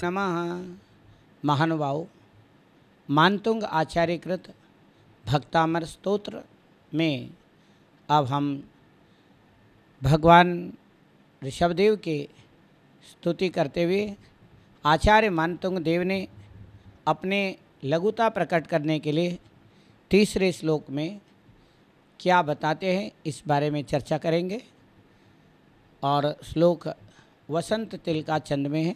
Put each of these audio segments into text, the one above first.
नमः। महानुभाव, मानतुंग आचार्यकृत भक्तामर स्तोत्र में अब हम भगवान ऋषभदेव के स्तुति करते हुए आचार्य मानतुंग देव ने अपने लघुता प्रकट करने के लिए तीसरे श्लोक में क्या बताते हैं इस बारे में चर्चा करेंगे। और श्लोक वसंत तिलका चंद में है।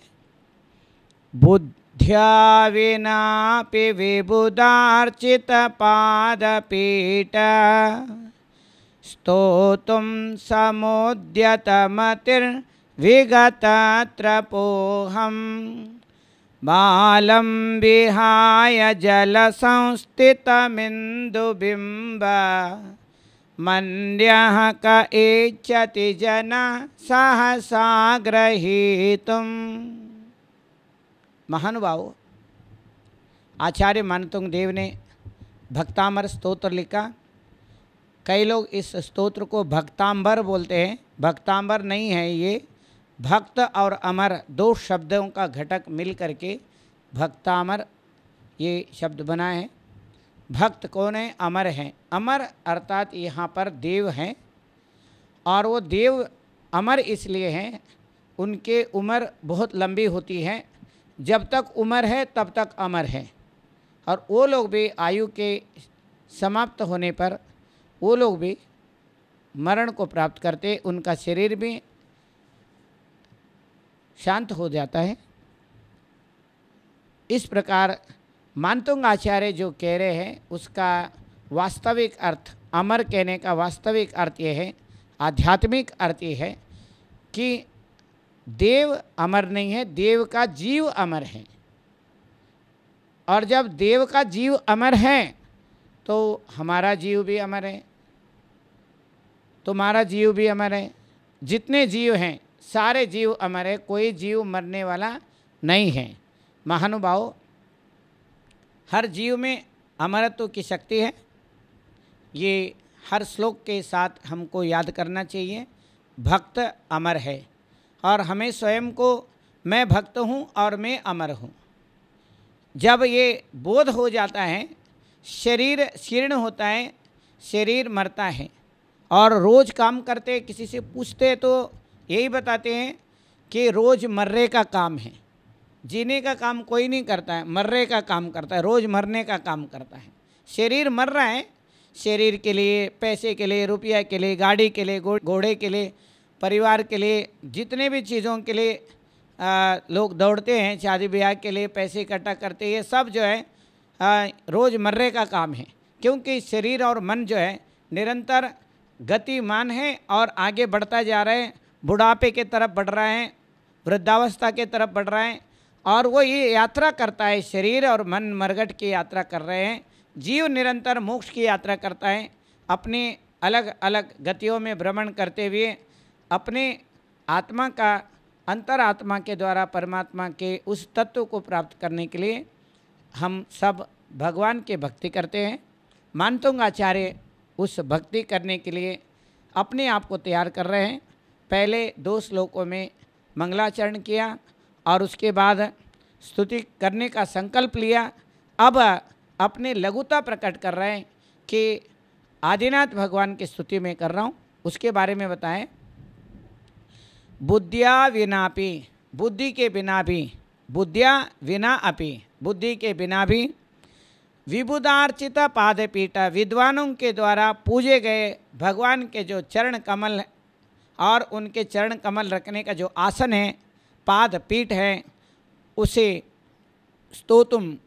बुद्ध्या विनापि विबुधार्चित पादपीठ स्तोतुं समुद्यतमतिर्विगतत्रपोऽहं बालं विहाय जलसंस्थितमिन्दुबिम्ब मन्यः क इच्छति जना सहसा ग्रहीतुम्। महानुभाव, आचार्य मानतुंग देव ने भक्तामर स्तोत्र लिखा। कई लोग इस स्तोत्र को भक्तांबर बोलते हैं। भक्तांबर नहीं है, ये भक्त और अमर दो शब्दों का घटक मिल करके भक्तामर ये शब्द बना है। भक्त कौन है? अमर हैं। अमर अर्थात यहाँ पर देव हैं, और वो देव अमर इसलिए हैं, उनके उम्र बहुत लंबी होती है। जब तक उम्र है तब तक अमर है। और वो लोग भी आयु के समाप्त होने पर वो लोग भी मरण को प्राप्त करते, उनका शरीर भी शांत हो जाता है। इस प्रकार मानतुंग आचार्य जो कह रहे हैं उसका वास्तविक अर्थ, अमर कहने का वास्तविक अर्थ ये है, आध्यात्मिक अर्थ ये है कि देव अमर नहीं है, देव का जीव अमर है। और जब देव का जीव अमर है तो हमारा जीव भी अमर है, तुम्हारा जीव भी अमर है। जितने जीव हैं सारे जीव अमर है, कोई जीव मरने वाला नहीं है। महानुभाव, हर जीव में अमरत्व की शक्ति है। ये हर श्लोक के साथ हमको याद करना चाहिए। भक्त अमर है और हमें स्वयं को मैं भक्त हूँ और मैं अमर हूँ। जब ये बोध हो जाता है, शरीर शीर्ण होता है, शरीर मरता है, और रोज़ काम करते किसी से पूछते तो यही बताते हैं कि रोज़ मर्रे का काम है। जीने का काम कोई नहीं करता है, मर्रे का काम करता है, रोज़ मरने का काम करता है। शरीर मर रहा है, शरीर के लिए, पैसे के लिए, रुपया के लिए, गाड़ी के लिए, घोड़े के लिए, परिवार के लिए, जितने भी चीज़ों के लिए लोग दौड़ते हैं, शादी ब्याह के लिए पैसे इकट्ठा करते हैं, ये सब जो है रोज़ मर्रे का काम है। क्योंकि शरीर और मन जो है निरंतर गतिमान है और आगे बढ़ता जा रहा है, बुढ़ापे के तरफ बढ़ रहा है, वृद्धावस्था के तरफ बढ़ रहा है, और वो ये यात्रा करता है। शरीर और मन मरघट की यात्रा कर रहे हैं। जीव निरंतर मोक्ष की यात्रा करता है, अपने अलग अलग गतियों में भ्रमण करते हुए अपने आत्मा का अंतरात्मा के द्वारा परमात्मा के उस तत्व को प्राप्त करने के लिए हम सब भगवान की भक्ति करते हैं। मानतुंग आचार्य उस भक्ति करने के लिए अपने आप को तैयार कर रहे हैं। पहले 2 श्लोकों में मंगलाचरण किया और उसके बाद स्तुति करने का संकल्प लिया। अब अपने लघुता प्रकट कर रहे हैं कि आदिनाथ भगवान की स्तुति में कर रहा हूँ, उसके बारे में बताएं। बुद्धिया विनापि, बुद्धि के बिना भी, बुद्धिया विना अपि, बुद्धि के बिना भी, विबुधार्चित पादपीठ, विद्वानों के द्वारा पूजे गए भगवान के जो चरण कमल और उनके चरण कमल रखने का जो आसन है, पाद पीठ है, उसे स्तोतुम,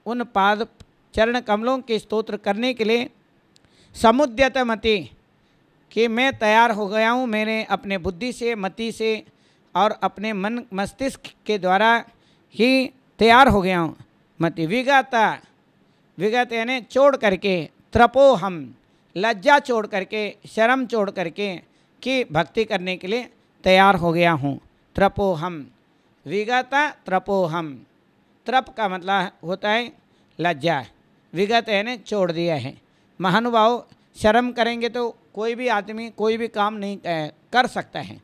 उन पाद चरण कमलों के स्तोत्र करने के लिए समुद्यत मति, कि मैं तैयार हो गया हूँ, मैंने अपने बुद्धि से, मति से और अपने मन मस्तिष्क के द्वारा ही तैयार हो गया हूँ। मति विगता, विगत यानी छोड़ करके, त्रपो हम, लज्जा छोड़ करके, शर्म छोड़ करके कि भक्ति करने के लिए तैयार हो गया हूँ। त्रपो हम, विगता त्रपो हम। त्रप का मतलब होता है लज्जा, विगत यानी छोड़ दिया है। महानुभाव, शर्म करेंगे तो कोई भी आदमी कोई भी काम नहीं कर सकता है,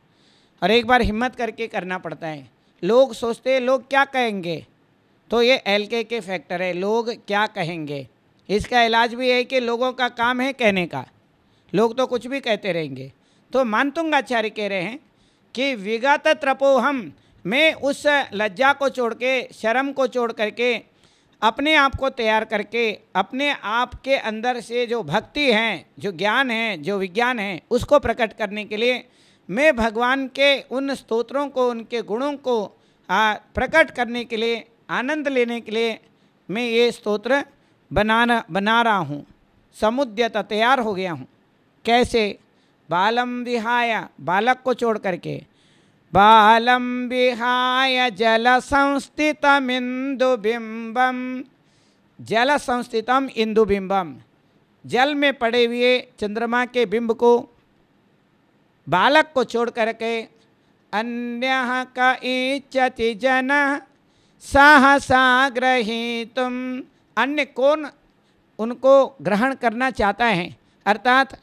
और एक बार हिम्मत करके करना पड़ता है। लोग सोचते हैं लोग क्या कहेंगे, तो ये एलके के फैक्टर है, लोग क्या कहेंगे। इसका इलाज भी है कि लोगों का काम है कहने का, लोग तो कुछ भी कहते रहेंगे। तो मानतुंगाचार्य कह रहे हैं कि विगत त्रपोहम, मैं उस लज्जा को छोड़ के, शर्म को छोड़ करके, अपने आप को तैयार करके, अपने आप के अंदर से जो भक्ति है, जो ज्ञान है, जो विज्ञान है, उसको प्रकट करने के लिए मैं भगवान के उन स्तोत्रों को, उनके गुणों को प्रकट करने के लिए, आनंद लेने के लिए मैं ये स्तोत्र बना रहा हूँ। समुद्यत, तैयार हो गया हूँ। कैसे? बालम विहाय, बालक को छोड़ करके, बालम विहाय जल संस्थितम इंदुबिंबम, जल संस्थितम इंदुबिंबम, जल में पड़े हुए चंद्रमा के बिंब को, बालक को छोड़ करके, अन्यः का इच्छति जन सहसा ग्रहीतुम, अन्य कौन उनको ग्रहण करना चाहता है, अर्थात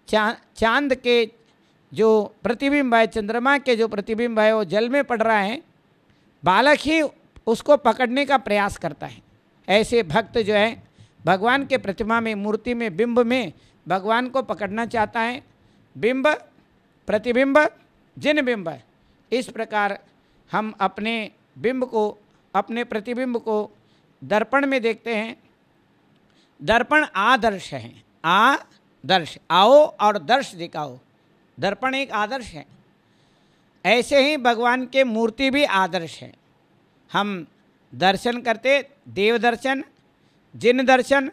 चांद के जो प्रतिबिंब है, चंद्रमा के जो प्रतिबिंब है वो जल में पड़ रहा है, बालक ही उसको पकड़ने का प्रयास करता है। ऐसे भक्त जो है भगवान के प्रतिमा में, मूर्ति में, बिंब में भगवान को पकड़ना चाहता है। बिंब, प्रतिबिंब, जिन बिंब, इस प्रकार हम अपने बिंब को, अपने प्रतिबिंब को दर्पण में देखते हैं। दर्पण आदर्श है, आदर्श, आओ और दर्श दिखाओ, दर्पण एक आदर्श है। ऐसे ही भगवान के मूर्ति भी आदर्श है। हम दर्शन करते, देव दर्शन, जिन दर्शन,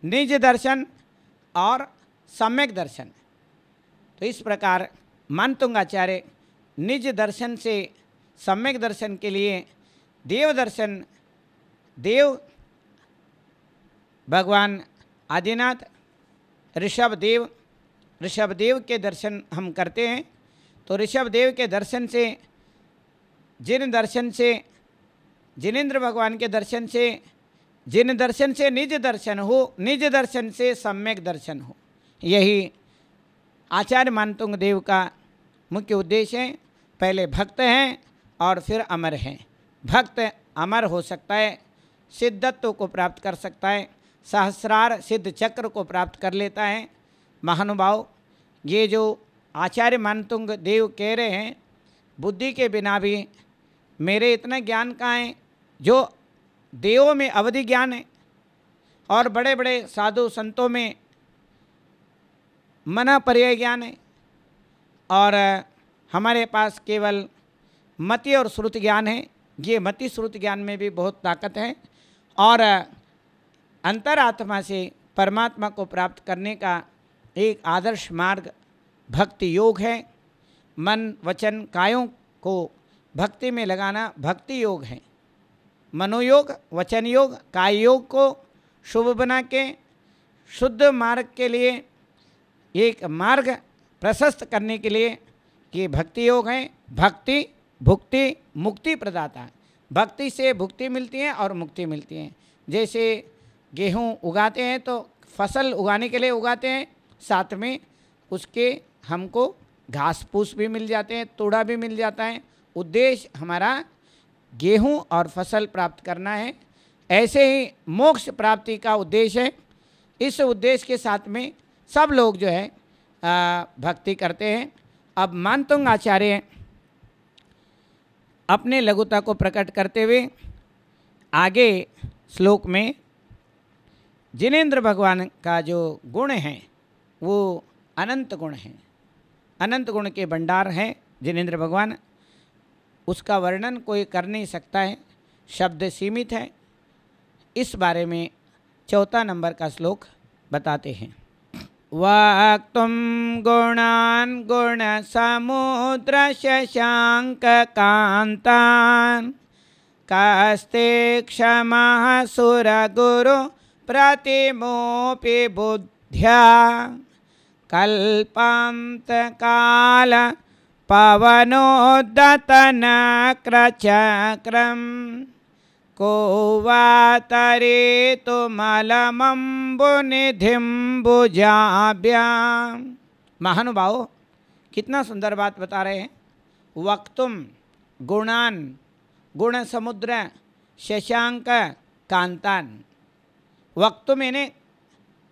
निज दर्शन और सम्यक दर्शन। तो इस प्रकार मानतुंगाचार्य निज दर्शन से सम्यक दर्शन के लिए देव दर्शन, देव भगवान आदिनाथ, ऋषभदेव, ऋषभदेव के दर्शन हम करते हैं। तो ऋषभदेव के दर्शन से, जिन दर्शन से, जिनेंद्र भगवान के दर्शन से, जिन दर्शन से निज दर्शन हो, निज दर्शन से सम्यक दर्शन हो, यही आचार्य मानतुंग देव का मुख्य उद्देश्य है। पहले भक्त हैं और फिर अमर हैं। भक्त अमर हो सकता है, सिद्धत्व को प्राप्त कर सकता है, सहस्रार सिद्ध चक्र को प्राप्त कर लेता है। महानुभाव, ये जो आचार्य मानतुंग देव कह रहे हैं, बुद्धि के बिना भी मेरे इतना ज्ञान कहाँ है, जो देवों में अवधि ज्ञान है और बड़े बड़े साधु संतों में मना पर्याय ज्ञान है, और हमारे पास केवल मति और श्रुति ज्ञान है। ये मति श्रुति ज्ञान में भी बहुत ताकत है, और अंतरात्मा से परमात्मा को प्राप्त करने का एक आदर्श मार्ग भक्ति योग है। मन, वचन, कायों को भक्ति में लगाना भक्ति योग है। मनोयोग, वचन योग, काय योग को शुभ बना के शुद्ध मार्ग के लिए, एक मार्ग प्रशस्त करने के लिए ये भक्ति योग है। भक्ति भुक्ति मुक्ति प्रदाता, भक्ति से भुक्ति मिलती है और मुक्ति मिलती है। जैसे गेहूँ उगाते हैं तो फसल उगाने के लिए उगाते हैं, साथ में उसके हमको घास फूस भी मिल जाते हैं, तोड़ा भी मिल जाता है। उद्देश्य हमारा गेहूँ और फसल प्राप्त करना है। ऐसे ही मोक्ष प्राप्ति का उद्देश्य है। इस उद्देश्य के साथ में सब लोग जो है भक्ति करते हैं। अब मानतुंग आचार्य अपने लघुता को प्रकट करते हुए आगे श्लोक में जिनेंद्र भगवान का जो गुण है वो अनंत गुण है, अनंत गुण के भंडार हैं जिनेंद्र भगवान। उसका वर्णन कोई कर नहीं सकता है, शब्द सीमित है। इस बारे में 4 नंबर का श्लोक बताते हैं। वक्तुम गुणान गुण समुद्र शशांक कांतान कास्ते क्षमः सुर गुरु प्रतिमोपि बुद्ध्या कल्पांत काल पवनोद्दतन क्रचक्रम को वातरे तुमलमंबुनिधिं भुजाभ्याम। महानुभाव, कितना सुंदर बात बता रहे हैं। वक्तुम गुणान गुण समुद्र शशांक कांतान। वक्त मैंने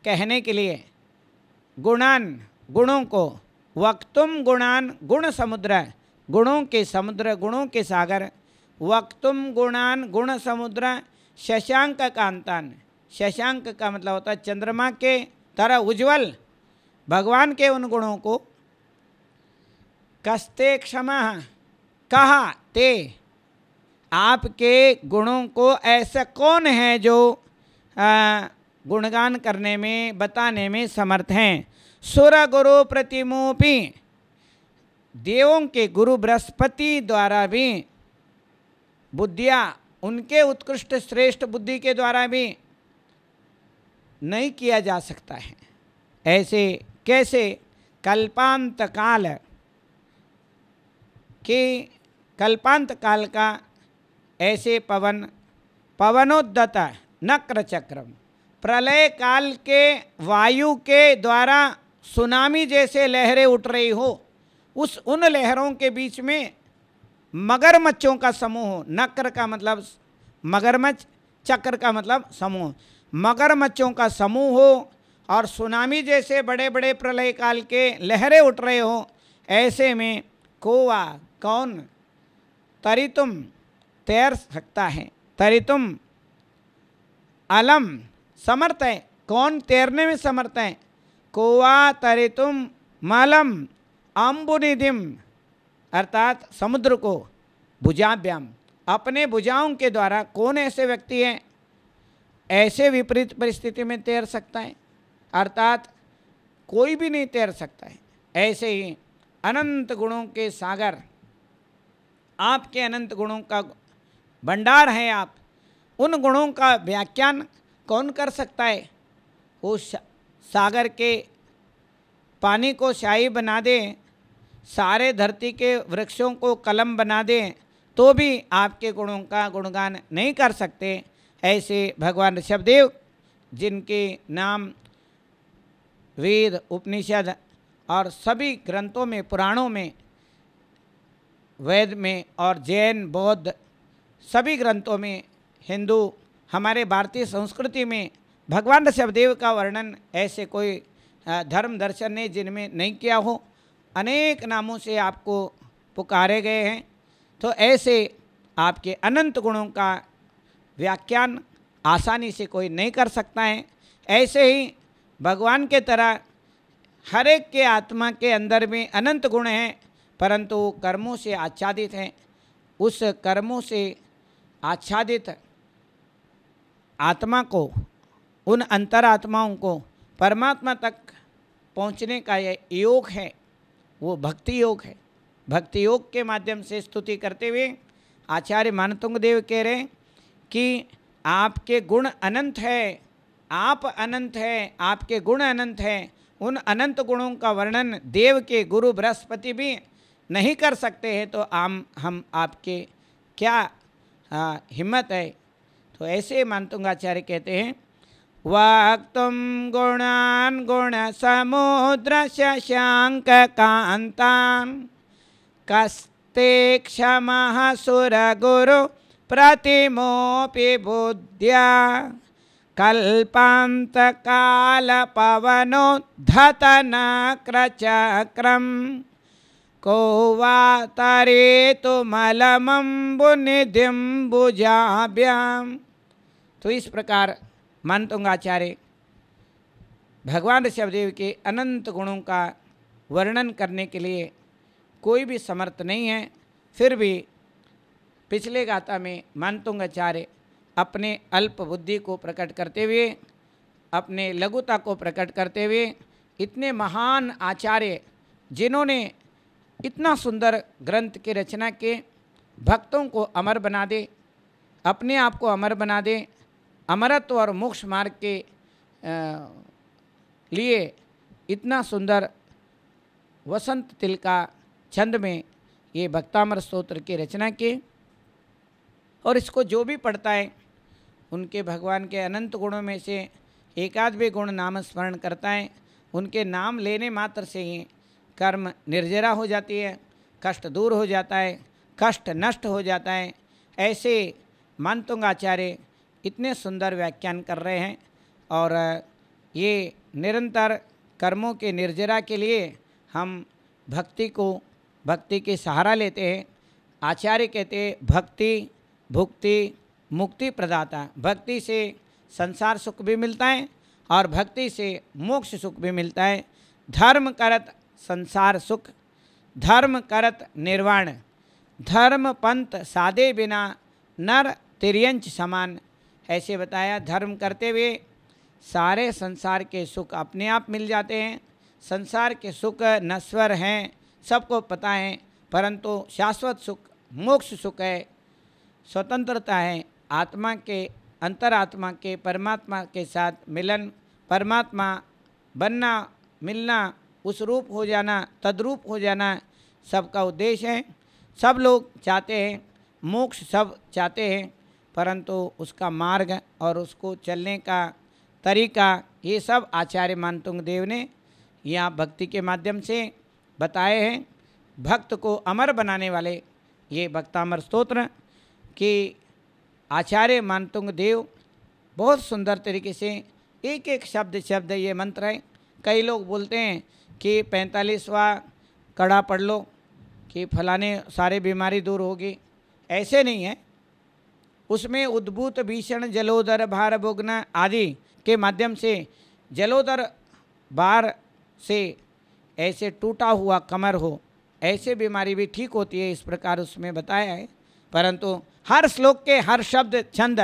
कहने के लिए, गुणान गुणों को, वक्तुम गुणान गुण समुद्र गुणों के समुद्र, गुणों के सागर, वक्तुम गुणान गुण समुद्र शशांक कांतान। शशांक का मतलब होता है चंद्रमा के तरह उज्जवल भगवान के उन गुणों को। कस्ते क्षमा कहा ते, आपके गुणों को ऐसा कौन है जो गुणगान करने में, बताने में समर्थ हैं। सुर गुरु प्रतिमोपी, देवों के गुरु बृहस्पति द्वारा भी, बुद्धिया उनके उत्कृष्ट श्रेष्ठ बुद्धि के द्वारा भी नहीं किया जा सकता है। ऐसे कैसे कल्पांत काल के, कल्पांत काल का ऐसे पवन, पवनोद्दत नक्र चक्रम, प्रलय काल के वायु के द्वारा सुनामी जैसे लहरें उठ रही हो, उस उन लहरों के बीच में मगरमच्छों का समूह हो। नक्र का मतलब मगरमच्छ, चक्र का मतलब समूह, मगरमच्छों का समूह हो और सुनामी जैसे बड़े बड़े प्रलय काल के लहरें उठ रहे हो, ऐसे में कोवा कौन तरितुम तैर सकता है। तरितुम अलम समर्थ है, कौन तैरने में समर्थ है। कोवा तरितुम मलम अम्बुनिधिम, अर्थात समुद्र को भुजाभ्याम, अपने भुजाओं के द्वारा कौन ऐसे व्यक्ति हैं ऐसे विपरीत परिस्थिति में तैर सकता है, अर्थात कोई भी नहीं तैर सकता है। ऐसे ही अनंत गुणों के सागर, आपके अनंत गुणों का भंडार है आप, उन गुणों का व्याख्यान कौन कर सकता है। उस सागर के पानी को शाही बना दे, सारे धरती के वृक्षों को कलम बना दें, तो भी आपके गुणों का गुणगान नहीं कर सकते। ऐसे भगवान ऋषभदेव, जिनके नाम वेद उपनिषद और सभी ग्रंथों में, पुराणों में, वेद में और जैन बौद्ध सभी ग्रंथों में, हिंदू हमारे भारतीय संस्कृति में भगवान ऋषभदेव का वर्णन ऐसे कोई धर्म दर्शन ने जिनमें नहीं किया हो। अनेक नामों से आपको पुकारे गए हैं, तो ऐसे आपके अनंत गुणों का व्याख्यान आसानी से कोई नहीं कर सकता है। ऐसे ही भगवान के तरह हर एक के आत्मा के अंदर में अनंत गुण हैं, परंतु वो कर्मों से आच्छादित हैं। उस कर्मों से आच्छादित आत्मा को, उन अंतरात्माओं को परमात्मा तक पहुँचने का ये योग है, वो भक्ति योग है। भक्ति योग के माध्यम से स्तुति करते हुए आचार्य मानतुंग देव कह रहे हैं कि आपके गुण अनंत है, आप अनंत है, आपके गुण अनंत है। उन अनंत गुणों का वर्णन देव के गुरु बृहस्पति भी नहीं कर सकते हैं, तो हम आपके क्या हिम्मत है। तो ऐसे मानतुंगाचार्य कहते हैं, वक्तुम गुणान गुण समुद्र शशांक कांतान, कस्ते क्षमः सुर गुरु प्रतिमोपि बुद्ध्या, कल्पांत काल पवनोद्धत नक्र चक्रम, को वा तरेतु मलमम्बुनिधिं भुजाभ्याम। तो इस प्रकार मानतुंगाचार्य भगवान ऋषभदेव के अनंत गुणों का वर्णन करने के लिए कोई भी समर्थ नहीं है। फिर भी पिछले गाथा में मानतुंगाचार्य अपने अल्प बुद्धि को प्रकट करते हुए, अपने लघुता को प्रकट करते हुए, इतने महान आचार्य जिन्होंने इतना सुंदर ग्रंथ की रचना के, भक्तों को अमर बना दे, अपने आप को अमर बना दे, अमरत्व और मोक्ष मार्ग के लिए इतना सुंदर वसंत तिल का छंद में ये भक्तामर स्तोत्र की रचना की। और इसको जो भी पढ़ता है उनके भगवान के अनंत गुणों में से एकाध भी गुण नाम स्मरण करता है, उनके नाम लेने मात्र से ही कर्म निर्जरा हो जाती है, कष्ट दूर हो जाता है, कष्ट नष्ट हो जाता है। ऐसे मानतुंग आचार्य इतने सुंदर व्याख्यान कर रहे हैं। और ये निरंतर कर्मों के निर्जरा के लिए हम भक्ति के सहारा लेते हैं। आचार्य कहते हैं भक्ति भुक्ति मुक्ति प्रदाता। भक्ति से संसार सुख भी मिलता है और भक्ति से मोक्ष सुख भी मिलता है। धर्म करत संसार सुख, धर्म करत निर्वाण, धर्म पंथ साधे बिना नर तिर्यंच समान। ऐसे बताया, धर्म करते हुए सारे संसार के सुख अपने आप मिल जाते हैं। संसार के सुख नश्वर हैं, सबको पता है, परंतु शाश्वत सुख मोक्ष सुख है, स्वतंत्रता है, आत्मा के अंतरात्मा के परमात्मा के साथ मिलन, परमात्मा बनना, मिलना, उस रूप हो जाना, तद्रूप हो जाना सबका उद्देश्य है। सब लोग चाहते हैं, मोक्ष सब चाहते हैं, परंतु उसका मार्ग और उसको चलने का तरीका ये सब आचार्य मानतुंग देव ने यहाँ भक्ति के माध्यम से बताए हैं। भक्त को अमर बनाने वाले ये भक्तामर स्तोत्र कि आचार्य मानतुंग देव बहुत सुंदर तरीके से एक एक शब्द ये मंत्र है। कई लोग बोलते हैं कि 45वां कड़ा पढ़ लो कि फलाने सारे बीमारी दूर होगी, ऐसे नहीं है। उसमें उद्भूत भीषण जलोदर भार भोगना आदि के माध्यम से जलोदर भार से ऐसे टूटा हुआ कमर हो, ऐसे बीमारी भी ठीक होती है, इस प्रकार उसमें बताया है। परंतु हर श्लोक के हर शब्द छंद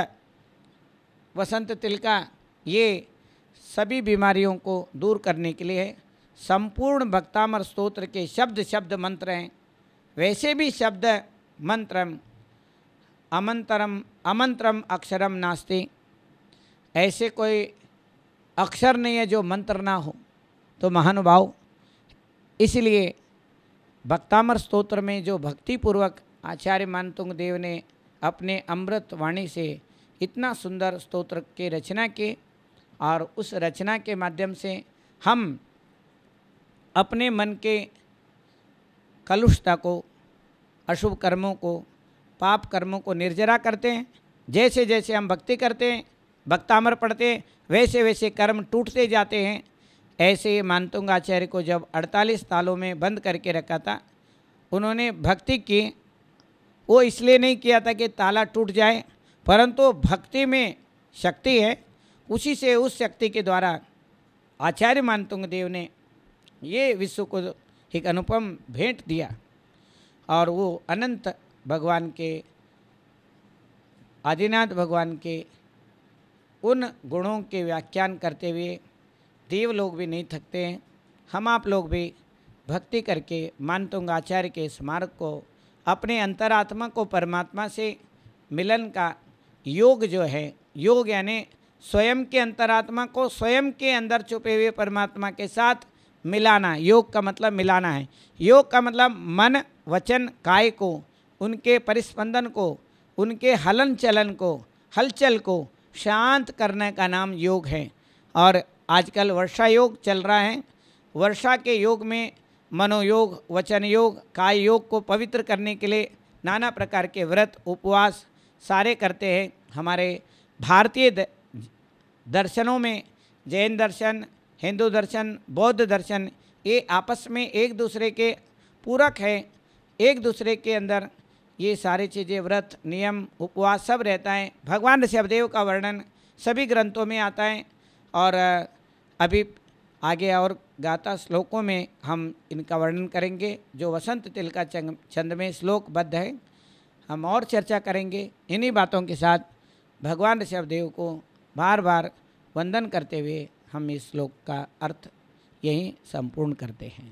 वसंत तिलका ये सभी बीमारियों को दूर करने के लिए है। संपूर्ण भक्तामर स्तोत्र के शब्द मंत्र हैं। वैसे भी शब्द मंत्रम अमंत्रम अक्षरम नास्ति, ऐसे कोई अक्षर नहीं है जो मंत्र ना हो। तो महानुभाव, इसलिए भक्तामर स्तोत्र में जो भक्तिपूर्वक आचार्य मानतुंग देव ने अपने अमृत वाणी से इतना सुंदर स्तोत्र की रचना की, और उस रचना के माध्यम से हम अपने मन के कलुषता को, अशुभ कर्मों को, पाप कर्मों को निर्जरा करते हैं। जैसे जैसे हम भक्ति करते हैं, भक्तामर पढ़ते हैं, वैसे वैसे कर्म टूटते जाते हैं। ऐसे मानतुंग आचार्य को जब 48 तालों में बंद करके रखा था, उन्होंने भक्ति की, वो इसलिए नहीं किया था कि ताला टूट जाए, परंतु भक्ति में शक्ति है, उसी से उस शक्ति के द्वारा आचार्य मानतुंग देव ने ये विश्व को एक अनुपम भेंट दिया। और वो अनंत भगवान के, आदिनाथ भगवान के उन गुणों के व्याख्यान करते हुए देव लोग भी नहीं थकते हैं। हम आप लोग भी भक्ति करके मानतुंग आचार्य के स्मारक को, अपने अंतरात्मा को परमात्मा से मिलन का योग जो है, योग यानी स्वयं के अंतरात्मा को स्वयं के अंदर छुपे हुए परमात्मा के साथ मिलाना। योग का मतलब मिलाना है। योग का मतलब मन वचन काय को, उनके परिस्पंदन को, उनके हलन चलन को, हलचल को शांत करने का नाम योग है। और आजकल वर्षा योग चल रहा है। वर्षा के योग में मनोयोग, वचन योग, काय योग को पवित्र करने के लिए नाना प्रकार के व्रत उपवास सारे करते हैं। हमारे भारतीय दर्शनों में जैन दर्शन, हिंदू दर्शन, बौद्ध दर्शन, ये आपस में एक दूसरे के पूरक है। एक दूसरे के अंदर ये सारी चीज़ें, व्रत नियम उपवास सब रहता है। भगवान ऋषभदेव का वर्णन सभी ग्रंथों में आता है। और अभी आगे और गाथा श्लोकों में हम इनका वर्णन करेंगे, जो वसंत तिलका छंद में श्लोकबद्ध है। हम और चर्चा करेंगे। इन्हीं बातों के साथ भगवान ऋषभदेव को बार बार वंदन करते हुए हम इस श्लोक का अर्थ यहीं संपूर्ण करते हैं।